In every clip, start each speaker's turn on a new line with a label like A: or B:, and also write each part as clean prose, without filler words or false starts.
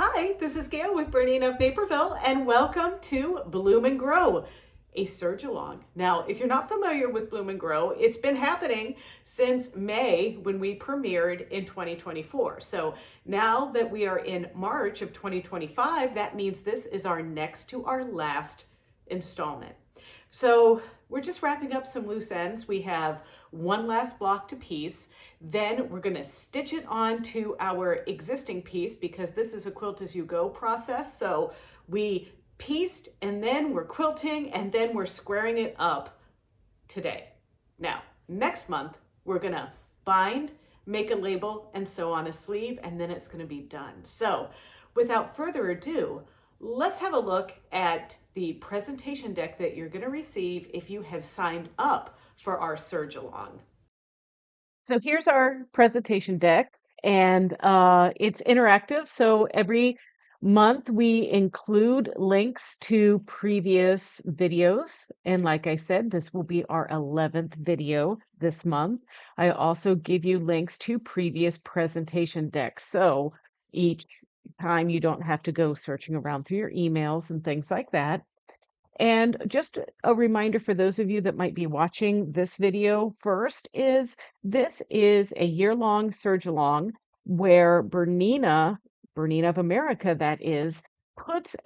A: Hi, this is Gayle with BERNINA of Naperville, and welcome to Bloom and Grow, a Serge-A-Long. Now, if you're not familiar with Bloom and Grow, it's been happening since May when we premiered in 2024. So now that we are in March of 2025, that means this is our next to our last installment. So we're just wrapping up some loose ends. We have one last block to piece. Then we're going to stitch it onto our existing piece because this is a quilt as you go process. So we pieced and then we're quilting and then we're squaring it up today. Now, next month, we're going to bind, make a label, and sew on a sleeve, and then it's going to be done. So without further ado, let's have a look at the presentation deck that you're going to receive if you have signed up for our Serge-A-Long. So here's our presentation deck, and it's interactive. So every month we include links to previous videos. And like I said, this will be our 11th video this month. I also give you links to previous presentation decks. So each time you don't have to go searching around through your emails and things like that. And just a reminder for those of you that might be watching this video first is this is a year-long Serge-A-Long where Bernina of America, that is, puts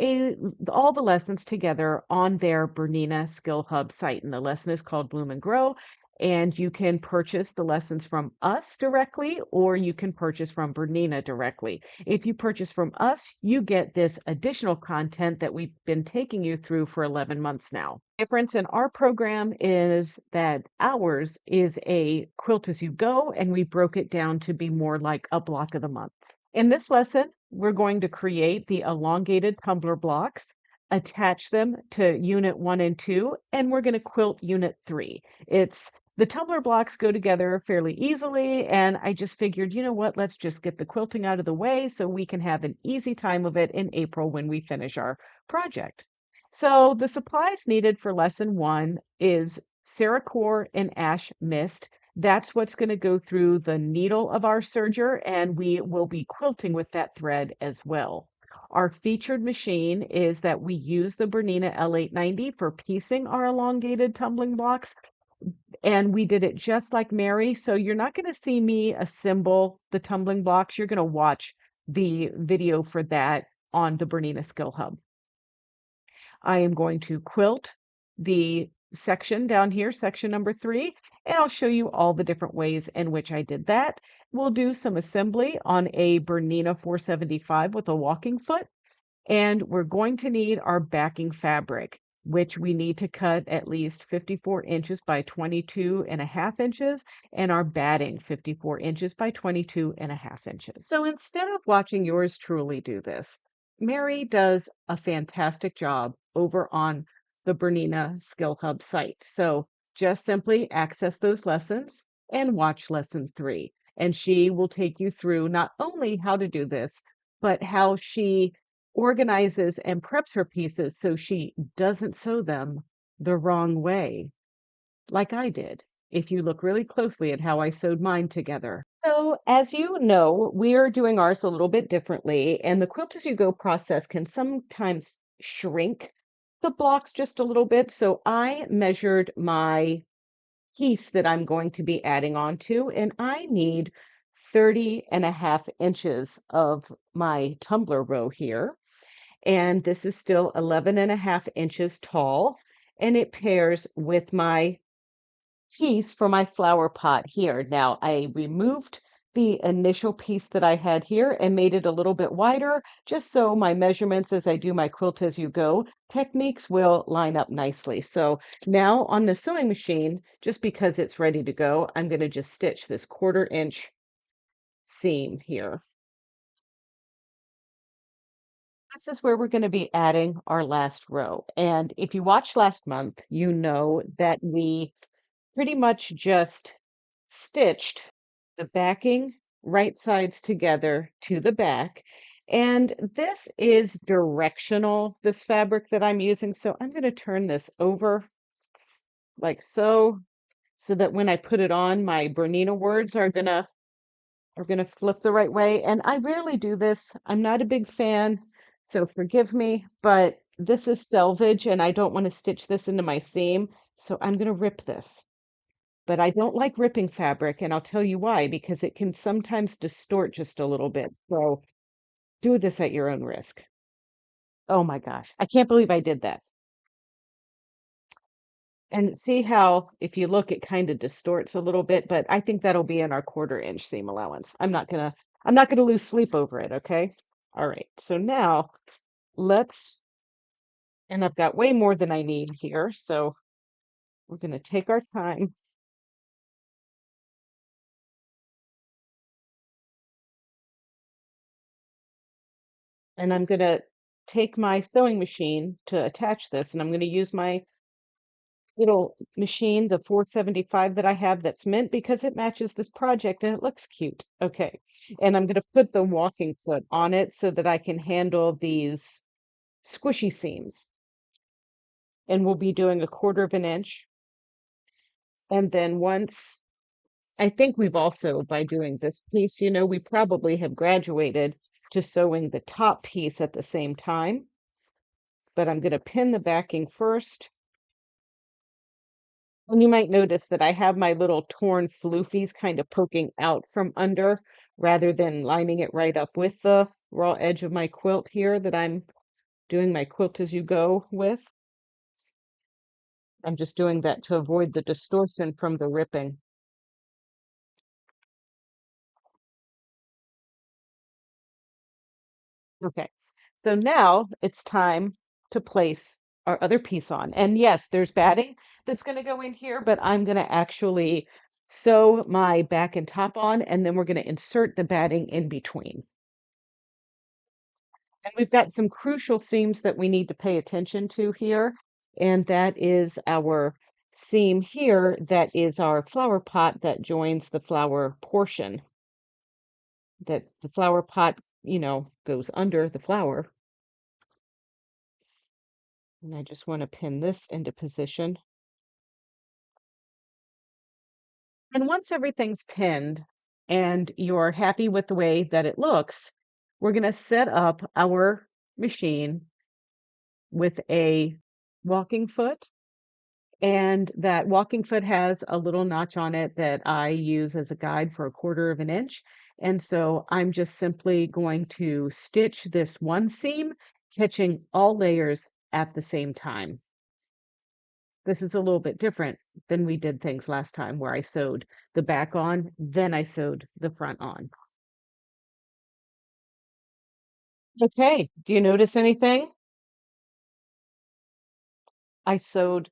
A: all the lessons together on their Bernina Skill Hub site. And the lesson is called Bloom and Grow. And you can purchase the lessons from us directly, or you can purchase from Bernina directly. If you purchase from us, you get this additional content that we've been taking you through for 11 months now. The difference in our program is that ours is a quilt as you go, and we broke it down to be more like a block of the month. In this lesson, we're going to create the elongated tumbler blocks, attach them to unit 1 and 2, and we're going to quilt unit 3. The tumbler blocks go together fairly easily, and I just figured, you know what, let's just get the quilting out of the way so we can have an easy time of it in April when we finish our project. So the supplies needed for lesson 1 is Ceracore and Ash Mist. That's what's going to go through the needle of our serger, and we will be quilting with that thread as well. Our featured machine is that we use the Bernina L890 for piecing our elongated tumbling blocks. And we did it just like Mary. So you're not going to see me assemble the tumbling blocks. You're going to watch the video for that on the Bernina Skill Hub. I am going to quilt the section down here, section number 3, and I'll show you all the different ways in which I did that. We'll do some assembly on a Bernina 475 with a walking foot, and we're going to need our backing fabric, which we need to cut at least 54 inches by 22.5 inches, and our batting 54 inches by 22.5 inches. So instead of watching yours truly do this, Mary does a fantastic job over on the Bernina Skill Hub site. So just simply access those lessons and watch lesson 3. And she will take you through not only how to do this, but how she organizes and preps her pieces so she doesn't sew them the wrong way, like I did, if you look really closely at how I sewed mine together. So as you know, we are doing ours a little bit differently, and the quilt as you go process can sometimes shrink the blocks just a little bit. So I measured my piece that I'm going to be adding on to, and I need 30.5 inches of my tumbler row here. And this is still 11.5 inches tall, and it pairs with my piece for my flower pot here. Now, I removed the initial piece that I had here and made it a little bit wider, just so my measurements as I do my quilt as you go techniques will line up nicely. So now on the sewing machine, just because it's ready to go, I'm going to just stitch this 1/4 inch seam here. This is where we're going to be adding our last row. And if you watched last month, you know that we pretty much just stitched the backing right sides together to the back. And this is directional, this fabric that I'm using. So I'm going to turn this over like so that when I put it on, my Bernina words are going to We're going to flip the right way. And I rarely do this. I'm not a big fan, so forgive me, but this is selvage and I don't want to stitch this into my seam. So I'm going to rip this. But I don't like ripping fabric, and I'll tell you why, because it can sometimes distort just a little bit. So do this at your own risk. Oh my gosh, I can't believe I did that. And see how, if you look, it kind of distorts a little bit, but I think that'll be in our 1/4 inch seam allowance. I'm not gonna lose sleep over it, okay? All right, so now let's, and I've got way more than I need here, so we're gonna take our time, and I'm gonna take my sewing machine to attach this, and I'm gonna use my little machine, the 475 that I have that's mint because it matches this project and it looks cute. Okay. And I'm going to put the walking foot on it so that I can handle these squishy seams. And we'll be doing 1/4 inch. And then once, I think we've also, by doing this piece, we probably have graduated to sewing the top piece at the same time. But I'm going to pin the backing first. And you might notice that I have my little torn floofies kind of poking out from under rather than lining it right up with the raw edge of my quilt here that I'm doing my quilt as you go with. I'm just doing that to avoid the distortion from the ripping. Okay, so now it's time to place our other piece on. And yes, there's batting that's going to go in here, but I'm going to actually sew my back and top on, and then we're going to insert the batting in between. And we've got some crucial seams that we need to pay attention to here, and that is our seam here that is our flower pot that joins the flower portion. That the flower pot, goes under the flower. And I just want to pin this into position. And once everything's pinned and you're happy with the way that it looks, we're going to set up our machine with a walking foot. And that walking foot has a little notch on it that I use as a guide for 1/4 inch. And so I'm just simply going to stitch this one seam, catching all layers at the same time. This is a little bit different than we did things last time where I sewed the back on, then I sewed the front on. Okay, do you notice anything? I sewed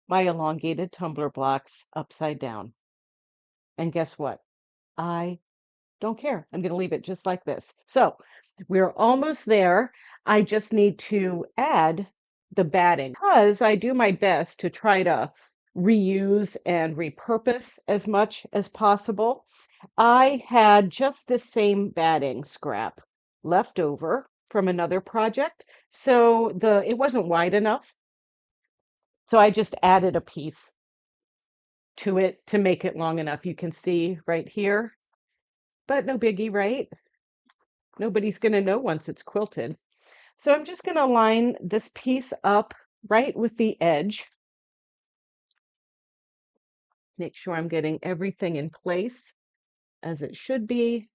A: my elongated tumbler blocks upside down. And guess what? I don't care. I'm going to leave it just like this. So we're almost there. I just need to add the batting because I do my best to try to reuse and repurpose as much as possible. I had just the same batting scrap left over from another project. So it wasn't wide enough. So I just added a piece to it to make it long enough. You can see right here, but no biggie, right? Nobody's going to know once it's quilted. So I'm just going to line this piece up right with the edge. Make sure I'm getting everything in place as it should be,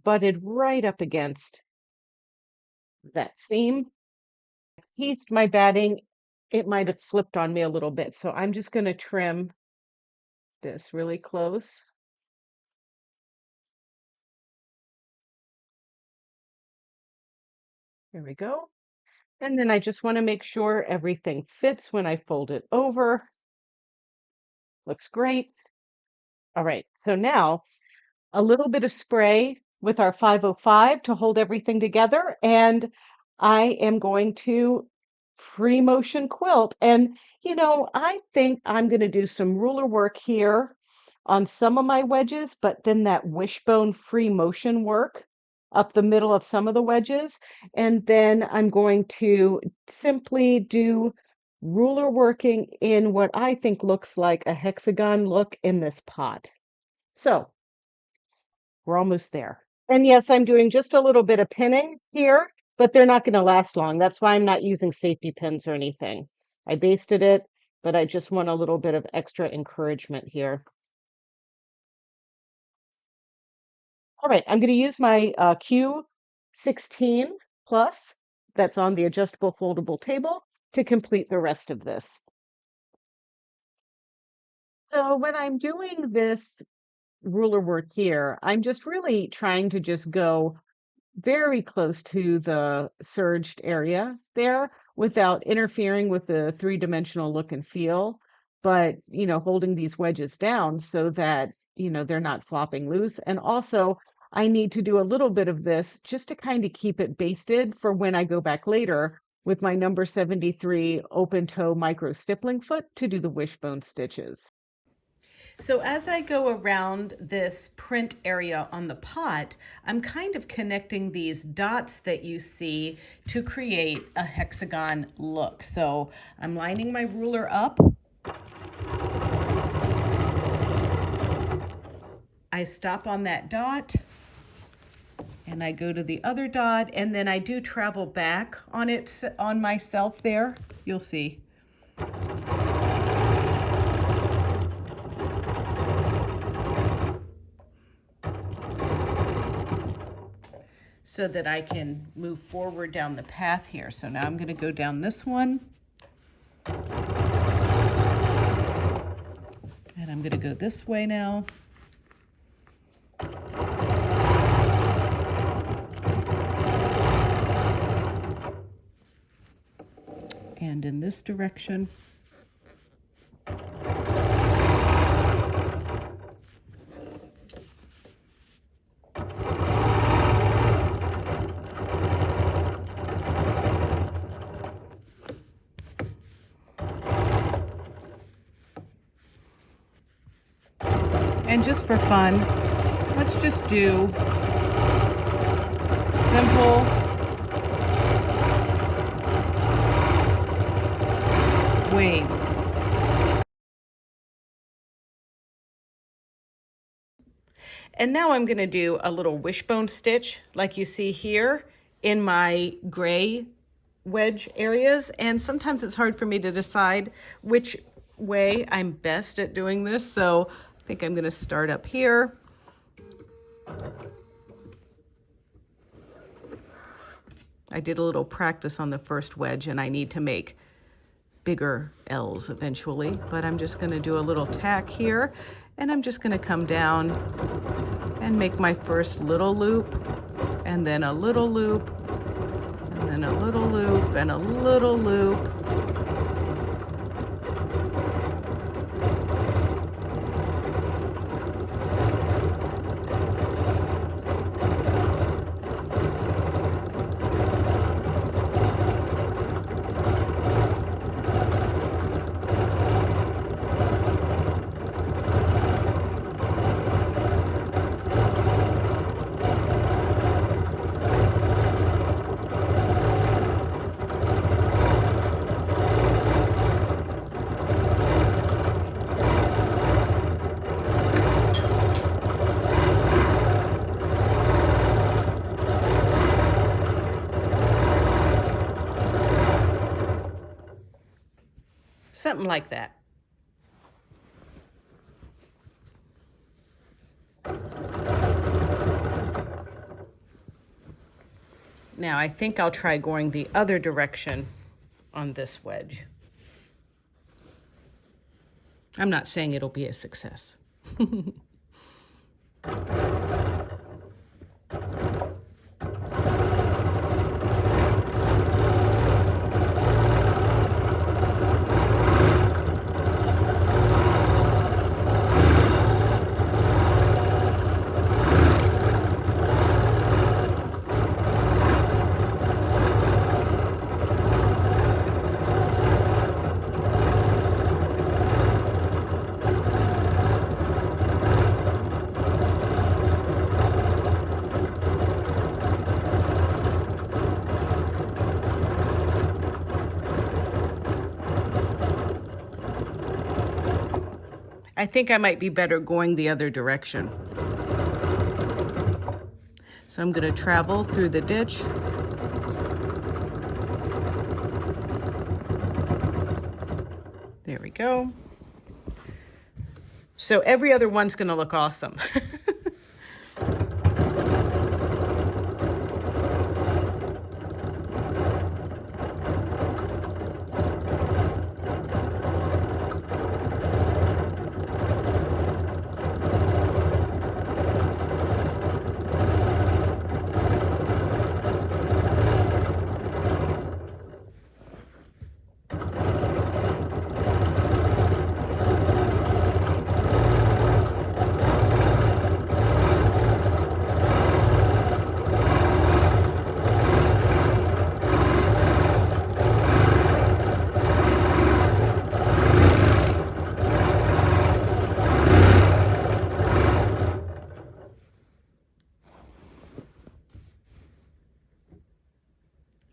A: butted right up against that seam. Pieced my batting. It might have slipped on me a little bit, so I'm just going to trim this really close. There we go. And then I just want to make sure everything fits when I fold it over. Looks great. All right, so now a little bit of spray with our 505 to hold everything together, and I am going to free motion quilt. And, I think I'm going to do some ruler work here on some of my wedges, but then that wishbone free motion work up the middle of some of the wedges. And then I'm going to simply do ruler working in what I think looks like a hexagon look in this pot. So We're almost there. And yes, I'm doing just a little bit of pinning here, but they're not going to last long. That's why I'm not using safety pins or anything. I basted it, but I just want a little bit of extra encouragement here. All right, I'm going to use my Q16 Plus that's on the adjustable foldable table to complete the rest of this. So when I'm doing this ruler work here, I'm just really trying to just go very close to the serged area there without interfering with the three-dimensional look and feel, but, holding these wedges down so that, they're not flopping loose. And also, I need to do a little bit of this just to kind of keep it basted for when I go back later with my number 73 open toe micro stippling foot to do the wishbone stitches. So as I go around this print area on the pot, I'm kind of connecting these dots that you see to create a hexagon look. So I'm lining my ruler up. I stop on that dot and I go to the other dot, and then I do travel back on myself there. You'll see. So that I can move forward down the path here. So now I'm going to go down this one. And I'm going to go this way now. And in this direction. And just for fun, let's just do simple wave. And now I'm going to do a little wishbone stitch like you see here in my gray wedge areas. And sometimes it's hard for me to decide which way I'm best at doing this. So I think I'm going to start up here. I did a little practice on the first wedge and I need to make bigger L's eventually, but I'm just going to do a little tack here, and I'm just going to come down and make my first little loop, and then a little loop, and then a little loop, and a little loop. Something like that. Now I think I'll try going the other direction on this wedge. I'm not saying it'll be a success. I think I might be better going the other direction. So I'm going to travel through the ditch. There we go. So every other one's going to look awesome.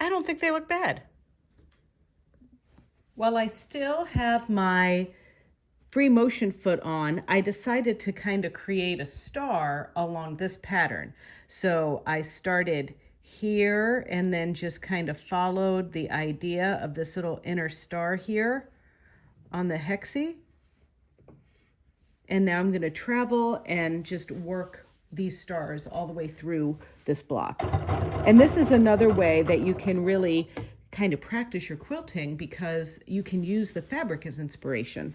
A: I don't think they look bad. While I still have my free motion foot on, I decided to kind of create a star along this pattern. So I started here and then just kind of followed the idea of this little inner star here on the hexie. And now I'm going to travel and just work these stars all the way through this block. And this is another way that you can really kind of practice your quilting, because you can use the fabric as inspiration.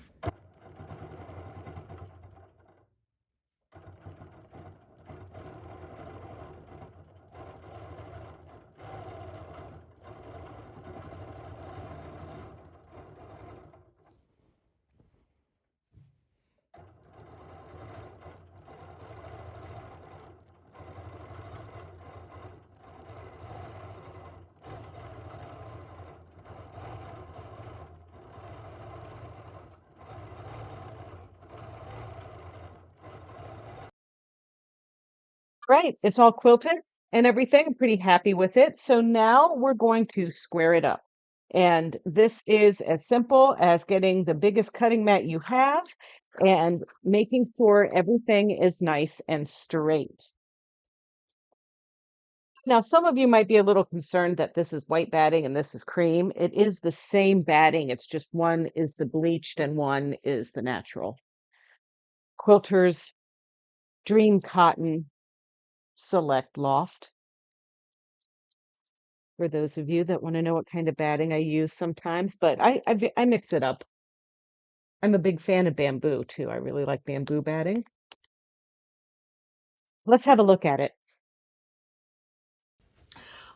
A: Right, it's all quilted and everything. I'm pretty happy with it. So now we're going to square it up. And this is as simple as getting the biggest cutting mat you have and making sure everything is nice and straight. Now, some of you might be a little concerned that this is white batting and this is cream. It is the same batting. It's just one is the bleached and one is the natural. Quilters Dream Cotton Select Loft, for those of you that want to know what kind of batting I use sometimes, but I mix it up. I'm a big fan of bamboo too. I really like bamboo batting. Let's have a look at it.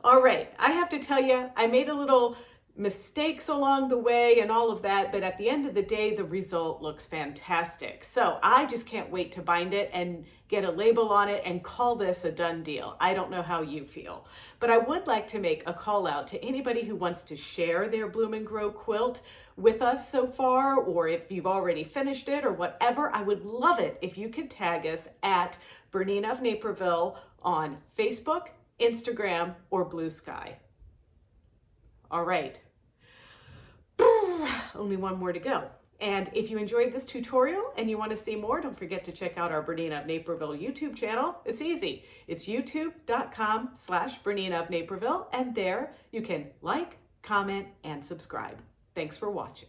A: All right, I have to tell you, I made a little mistakes along the way and all of that, but at the end of the day, the result looks fantastic. So I just can't wait to bind it and get a label on it and call this a done deal. I don't know how you feel, but I would like to make a call out to anybody who wants to share their Bloom and Grow quilt with us so far, or if you've already finished it or whatever. I would love it if you could tag us at BERNINA of Naperville on Facebook, Instagram, or Blue Sky. All right, only one more to go. And if you enjoyed this tutorial and you want to see more, don't forget to check out our BERNINA of Naperville YouTube channel. It's easy. It's youtube.com/BERNINA of Naperville, and there you can like, comment, and subscribe. Thanks for watching.